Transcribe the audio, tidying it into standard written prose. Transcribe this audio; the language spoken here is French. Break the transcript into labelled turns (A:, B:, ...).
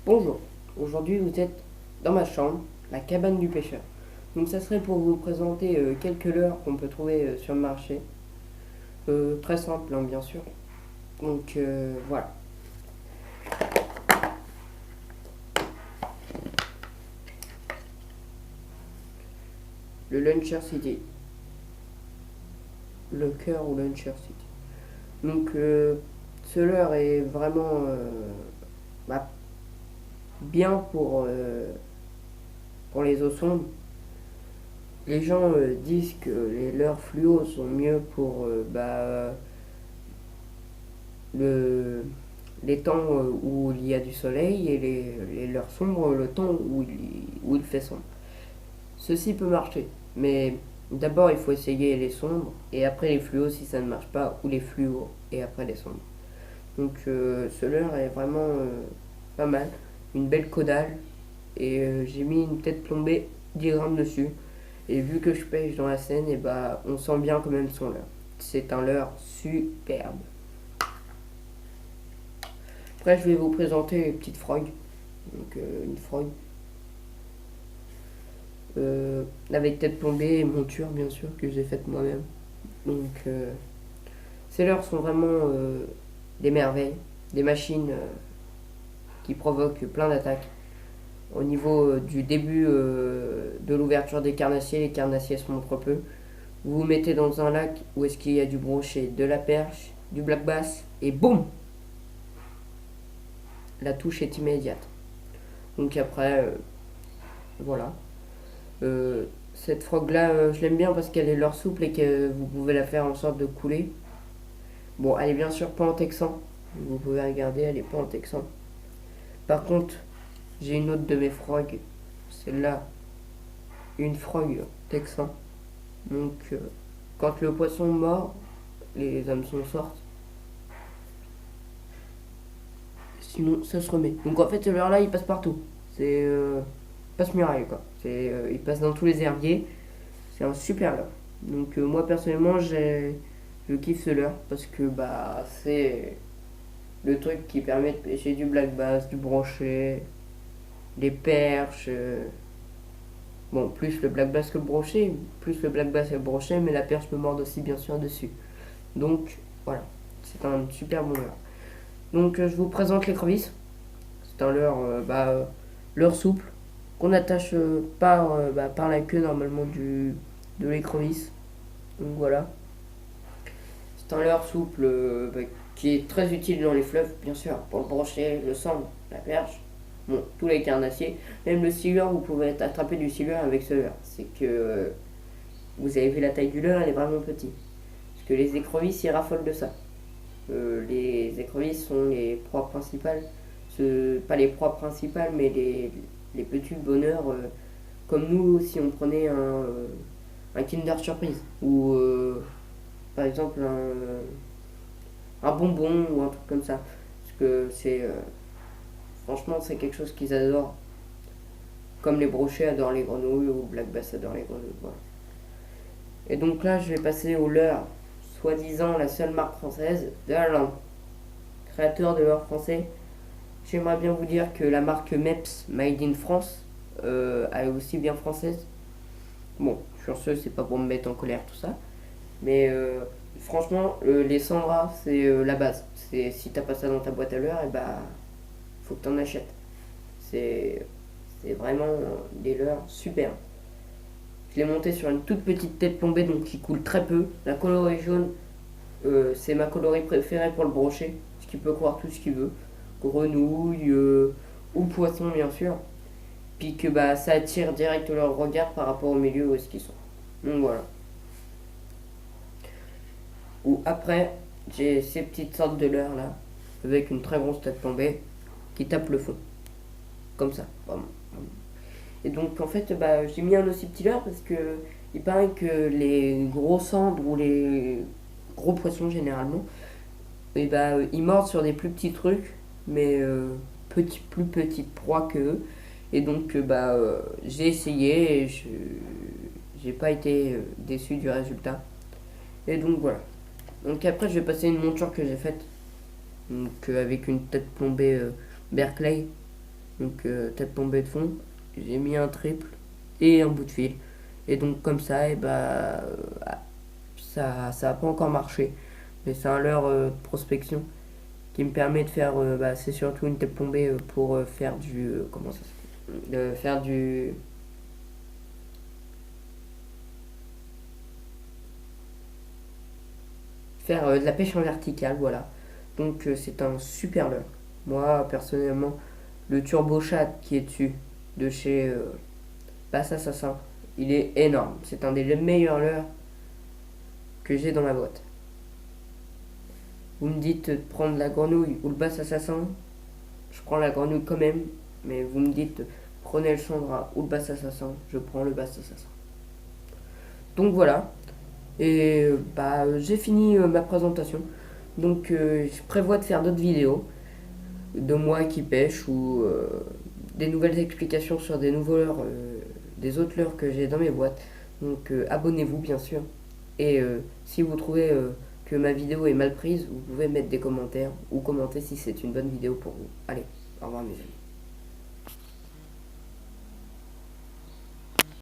A: Bonjour, aujourd'hui vous êtes dans ma chambre, la cabane du pêcheur. Donc ça serait pour vous présenter quelques leurres qu'on peut trouver sur le marché. Très simple hein, bien sûr. Donc voilà. Le Launcher City. Le cœur ou Launcher City. Donc ce leurre est vraiment bah, bien pour les eaux sombres. Les gens disent que les leurres fluo sont mieux pour le, les temps où il y a du soleil et les leurres sombres le temps où il fait sombre. Ceci peut marcher, mais d'abord il faut essayer les sombres et après les fluos si ça ne marche pas, ou les fluos et après les sombres. Donc ce leurre est vraiment pas mal, une belle caudale et j'ai mis une tête plombée 10 grammes dessus. Et vu que je pêche dans la Seine, et bah, on sent bien quand même son leurre. C'est un leurre superbe. Après, je vais vous présenter une petite frogue. Donc, une frogue. Avec tête plombée et monture, bien sûr, que j'ai faite moi-même. Donc, ces leurres sont vraiment des merveilles. Des machines qui provoquent plein d'attaques. Au niveau du début de l'ouverture des carnassiers, les carnassiers se montrent peu. Vous vous mettez dans un lac où est-ce qu'il y a du brochet, de la perche, du black bass, et boum, la touche est immédiate. Donc après, voilà. Cette frog là, je l'aime bien parce qu'elle est leur souple et que vous pouvez la faire en sorte de couler. Bon, elle est bien sûr pas en texan. Vous pouvez regarder, elle est pas en texan. Par contre, j'ai une autre de mes frogs. Celle-là, une frog texan. Donc, quand le poisson mord, les hameçons sortent. Sinon, ça se remet. Donc en fait, ce leurre là, il passe partout. C'est passe-muraille quoi. Il passe dans tous les herbiers. C'est un super leurre. Donc moi personnellement, je kiffe ce leurre parce que bah c'est le truc qui permet de pêcher du black bass, du brochet, des perches. Bon, plus le black bass que le brochet, plus le black bass et le brochet, mais la perche me mord aussi bien sûr dessus. Donc voilà, c'est un super bon leurre. Donc je vous présente l'écrevisse. C'est un leurre, leurre souple qu'on attache par la queue normalement de l'écrevisse. Donc voilà. C'est un leurre souple qui est très utile dans les fleuves, bien sûr, pour le brochet, le sang, la perche. Bon, tous les carnassiers. Même le silure, vous pouvez attraper du silure avec ce leurre. C'est que vous avez vu la taille du leurre, elle est vraiment petite. Parce que les écrevisses, ils raffolent de ça. Les écrevisses sont les proies principales. Pas les proies principales, mais les petits bonheurs. Comme nous, si on prenait un Kinder Surprise. Ou par exemple un bonbon ou un truc comme ça. Parce que franchement, c'est quelque chose qu'ils adorent. Comme les brochets adorent les grenouilles ou Black Bass adore les grenouilles. Voilà. Et donc là, je vais passer au leurre, soi-disant la seule marque française de Alain, créateur de leurre français. J'aimerais bien vous dire que la marque Meps, Made in France, elle est aussi bien française. Bon, sur ce, c'est pas pour me mettre en colère tout ça. Mais franchement, les Sandra, c'est la base. Si t'as pas ça dans ta boîte à leurre, et bah, faut que t'en achètes. C'est, c'est vraiment des leurres super. Je l'ai monté sur une toute petite tête plombée, donc qui coule très peu. La coloris jaune, c'est ma coloris préférée pour le brochet, parce qu'il peut croire tout ce qu'il veut. Grenouille ou poisson, bien sûr. Puis que bah, ça attire direct leur regard par rapport au milieu où est-ce qu'ils sont. Donc voilà. Ou après, j'ai ces petites sortes de leurres là, avec une très grosse tête plombée, qui tape le fond. Comme ça, vraiment. Et donc en fait, bah, j'ai mis un aussi petit leurre parce que il paraît que les gros cendres ou les gros poissons généralement, et bah, ils mordent sur des plus petits trucs, mais plus petites proies que eux. Et donc j'ai essayé et j'ai pas été déçu du résultat. Et donc voilà. Donc après, je vais passer une monture que j'ai faite. Donc avec une tête plombée Berkeley. Donc tête tombée de fond, j'ai mis un triple et un bout de fil. Et donc comme ça, et bah, ça a pas encore marché. Mais c'est un leurre de prospection qui me permet de faire, bah, c'est surtout une tête tombée pour faire du, comment ça s'appelle, faire du, faire de la pêche en verticale, voilà. Donc c'est un super leurre. Moi personnellement, le Turbo Chat qui est dessus de chez Bass Assassin, il est énorme. C'est un des meilleurs leurres que j'ai dans ma boîte. Vous me dites de prendre la grenouille ou le Bass Assassin, je prends la grenouille quand même, mais vous me dites prenez le Chandra ou le Bass Assassin, je prends le Bass Assassin. Donc voilà, et bah, j'ai fini ma présentation. Donc je prévois de faire d'autres vidéos de moi qui pêche ou des nouvelles explications sur des nouveaux leurres, des autres leurres que j'ai dans mes boîtes. Donc abonnez-vous bien sûr. Et si vous trouvez que ma vidéo est mal prise, vous pouvez mettre des commentaires ou commenter si c'est une bonne vidéo pour vous. Allez, au revoir mes amis.